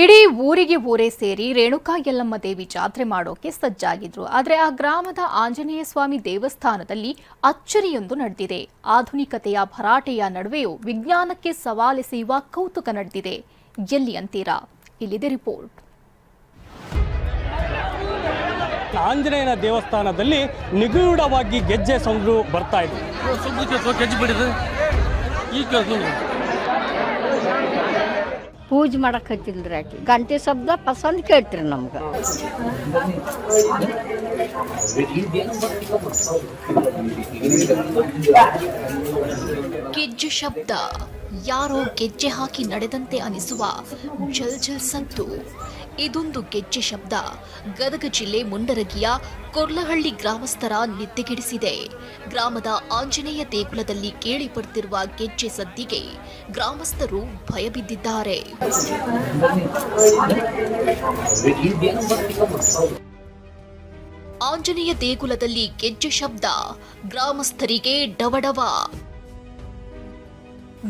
ಇಡೀ ಊರಿಗೆ ಊರೇ ಸೇರಿ ರೇಣುಕಾ ಯಲ್ಲಮ್ಮ ದೇವಿ ಜಾತ್ರೆ ಮಾಡೋಕೆ ಸಜ್ಜಾಗಿದ್ರು. ಆದರೆ ಆ ಗ್ರಾಮದ ಆಂಜನೇಯ ಸ್ವಾಮಿ ದೇವಸ್ಥಾನದಲ್ಲಿ ಅಚ್ಚರಿಯೊಂದು ನಡೆದಿದೆ. ಆಧುನಿಕತೆಯ ಭರಾಟೆಯ ನಡುವೆಯೂ ವಿಜ್ಞಾನಕ್ಕೆ ಸವಾಲೆಸೆಯುವ ಕೌತುಕ ನಡೆದಿದೆ. ಎಲ್ಲಿ ಅಂತೀರಾ? ಇಲ್ಲಿದೆ ರಿಪೋರ್ಟ್. ಆಂಜನೇಯನ ದೇವಸ್ಥಾನದಲ್ಲಿ ನಿಗೂಢವಾಗಿ ಗೆಜ್ಜೆ ಸೌಂಡು ಬರ್ತಾ ಇದೆ. ಪೂಜೆ ಮಾಡಕ್ಕೆ ಹಚ್ಚಿಲ್ರಿ ಆಕೆ ಗಂಟೆ ಶಬ್ದ ಪಸಂದ್ ಕೇಳ್ತೀರಿ ನಮ್ಗೆ. ಗೆಜ್ಜೆ ಶಬ್ದ, ಯಾರೋ ಗೆಜ್ಜೆ ಹಾಕಿ ನಡೆದಂತೆ ಅನಿಸುವ ಜಲ್ ಜಲ್ ಸದ್ದು. ಇದೊಂದು ಗೆಜ್ಜೆ ಶಬ್ದ ಗದಗ ಜಿಲ್ಲೆ ಮುಂಡರಗಿಯ ಕೊರ್ಲಹಳ್ಳಿ ಗ್ರಾಮಸ್ಥರ ನಿದ್ದೆಗೆಡಿಸಿದೆ. ಗ್ರಾಮದ ಆಂಜನೇಯ ದೇಗುಲದಲ್ಲಿ ಕೇಳಿ ಬರ್ತಿರುವ ಗೆಜ್ಜೆ ಸದ್ದಿಗೆ ಗ್ರಾಮಸ್ಥರು ಭಯಬಿದ್ದಿದ್ದಾರೆ. ಆಂಜನೇಯ ದೇಗುಲದಲ್ಲಿ ಗೆಜ್ಜೆ ಶಬ್ದ, ಗ್ರಾಮಸ್ಥರಿಗೆ ಡವಡವ.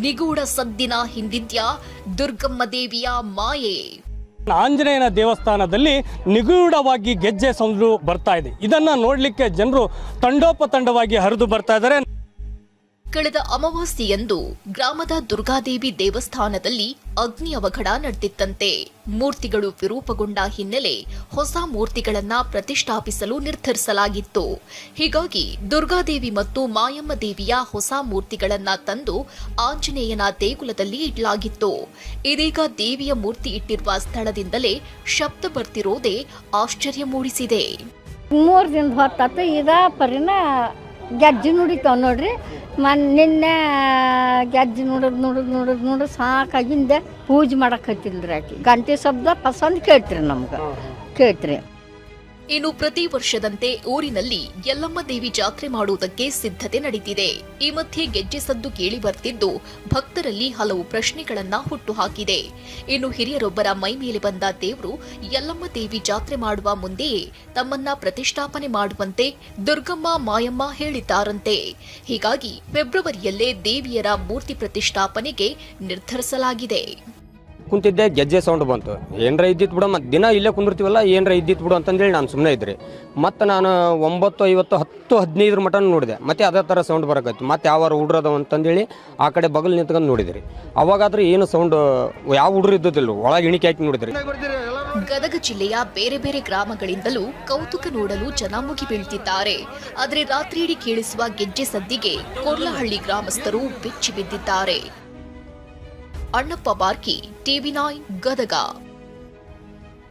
ನಿಗೂಢ ಸದ್ದಿನ ಹಿಂದಿದ್ಯಾ ದುರ್ಗಮ್ಮ ದೇವಿಯ ಮಾಯೆ. ಆಂಜನೇಯನ ದೇವಸ್ಥಾನದಲ್ಲಿ ನಿಗೂಢವಾಗಿ ಗೆಜ್ಜೆ ಸೌಂಡು ಬರ್ತಾ ಇದೆ. ಇದನ್ನ ನೋಡ್ಲಿಕ್ಕೆ ಜನರು ತಂಡೋಪತಂಡವಾಗಿ ಹರಿದು ಬರ್ತಾ ಇದ್ದಾರೆ. ಕಳೆದ ಅಮಾವಾಸ್ಯೆಯಂದು ಗ್ರಾಮದ ದುರ್ಗಾದೇವಿ ದೇವಸ್ಥಾನದಲ್ಲಿ ಅಗ್ನಿ ಅವಘಡ ನಡೆದಿತ್ತಂತೆ. ಮೂರ್ತಿಗಳು ವಿರೂಪಗೊಂಡ ಹಿನ್ನೆಲೆ ಹೊಸ ಮೂರ್ತಿಗಳನ್ನ ಪ್ರತಿಷ್ಠಾಪಿಸಲು ನಿರ್ಧರಿಸಲಾಗಿತ್ತು. ಹೀಗಾಗಿ ದುರ್ಗಾದೇವಿ ಮತ್ತು ಮಾಯಮ್ಮ ದೇವಿಯ ಹೊಸ ಮೂರ್ತಿಗಳನ್ನ ತಂದು ಆಂಜನೇಯನ ದೇಗುಲದಲ್ಲಿ ಇಡಲಾಗಿತ್ತು. ಇದೀಗ ದೇವಿಯ ಮೂರ್ತಿ ಇಟ್ಟಿರುವ ಸ್ಥಳದಿಂದಲೇ ಶಬ್ದ ಬರ್ತಿರೋದೇ ಆಶ್ಚರ್ಯ ಮೂಡಿಸಿದೆ. 3 ದಿನದ ಹೊತ್ತಾತ ಇದ ಪರಿನ ಗೆಜ್ಜೆ ನುಡಿತಾವ ನೋಡ್ರಿ. ನಿನ್ನೆ ಗೆಜ್ಜೆ ನೋಡೋದು ಸಾಕಾಗಿಂದ ಪೂಜೆ ಮಾಡಕ್ಕೆ ಹಚ್ಚಿಲ್ರಿ ಆಕೆ ಗಂಟೆ ಶಬ್ದ ಪಸಂದ್ ಕೇಳ್ತೀರಿ ನಮ್ಗೆ ಕೇಳ್ತೀರಿ. ಇನ್ನು ಪ್ರತಿ ವರ್ಷದಂತೆ ಊರಿನಲ್ಲಿ ಯಲ್ಲಮ್ಮ ದೇವಿ ಜಾತ್ರೆ ಮಾಡುವುದಕ್ಕೆ ಸಿದ್ಧತೆ ನಡೆದಿದೆ. ಈ ಮಧ್ಯೆ ಗೆಜ್ಜೆ ಸದ್ದು ಕೇಳಿ ಬರ್ತಿದ್ದು ಭಕ್ತರಲ್ಲಿ ಹಲವು ಪ್ರಶ್ನೆಗಳನ್ನ ಹುಟ್ಟುಹಾಕಿದೆ. ಇನ್ನು ಹಿರಿಯರೊಬ್ಬರ ಮೈ ಮೇಲೆ ಬಂದ ದೇವರು ಯಲ್ಲಮ್ಮ ದೇವಿ ಜಾತ್ರೆ ಮಾಡುವ ಮುಂದೆಯೇ ತಮ್ಮನ್ನ ಪ್ರತಿಷ್ಠಾಪನೆ ಮಾಡುವಂತೆ ದುರ್ಗಮ್ಮ ಮಾಯಮ್ಮ ಹೇಳಿದ್ದಾರಂತೆ. ಹೀಗಾಗಿ ಫೆಬ್ರವರಿಯಲ್ಲೇ ದೇವಿಯರ ಮೂರ್ತಿ ಪ್ರತಿಷ್ಠಾಪನೆಗೆ ನಿರ್ಧರಿಸಲಾಗಿದೆ. ಕುಂತಿದ್ದೆ ಗೆಜ್ಜೆ ಸೌಂಡ್ ಬಂತು. ಏನರ ಇದ್ದಿತ್ತು ಬಿಡು, ಮತ್ತು ದಿನ ಇಲ್ಲೇ ಕುಂದಿರ್ತೀವಲ್ಲ, ಏನರ ಇದ್ದಿತ್ತು ಬಿಡು ಅಂತಂದೇಳಿ ನಾನು ಸುಮ್ಮನೆ ಇದ್ರಿ. ಮತ್ತು ನಾನು 9:50 10:15 ಮಟ ನೋಡಿದೆ. ಮತ್ತೆ ಅದೇ ಥರ ಸೌಂಡ್ ಬರಕತ್ತು. ಮತ್ತೆ ಯಾವ ಹುಡ್ರದವ ಅಂತಂದೇಳಿ ಆ ಕಡೆ ಬಗಲ್ ನಿಂತ್ಕೊಂಡು ನೋಡಿದ್ರಿ. ಅವಾಗಾದ್ರೆ ಏನು ಸೌಂಡ್ ಯಾವ ಹುಡ್ರು ಇದ್ದಿಲ್ಲ, ಒಳಗೆ ಇಣಿಕೆ ಹಾಕಿ ನೋಡಿದ್ರಿ. ಗದಗ ಜಿಲ್ಲೆಯ ಬೇರೆ ಬೇರೆ ಗ್ರಾಮಗಳಿಂದಲೂ ಕೌತುಕ ನೋಡಲು ಜನ ಮುಗಿ ಬೀಳ್ತಿದ್ದಾರೆ. ಆದರೆ ರಾತ್ರಿಯಿಡೀ ಕೇಳಿಸುವ ಗೆಜ್ಜೆ ಸದ್ದಿಗೆ ಕೊರ್ಲಹಳ್ಳಿ ಗ್ರಾಮಸ್ಥರು ಬೆಚ್ಚಿ ಬಿದ್ದಿದ್ದಾರೆ. ಅಣ್ಣಪ್ಪ ಬಾರ್ಕಿ, TV9 ಗದಗ.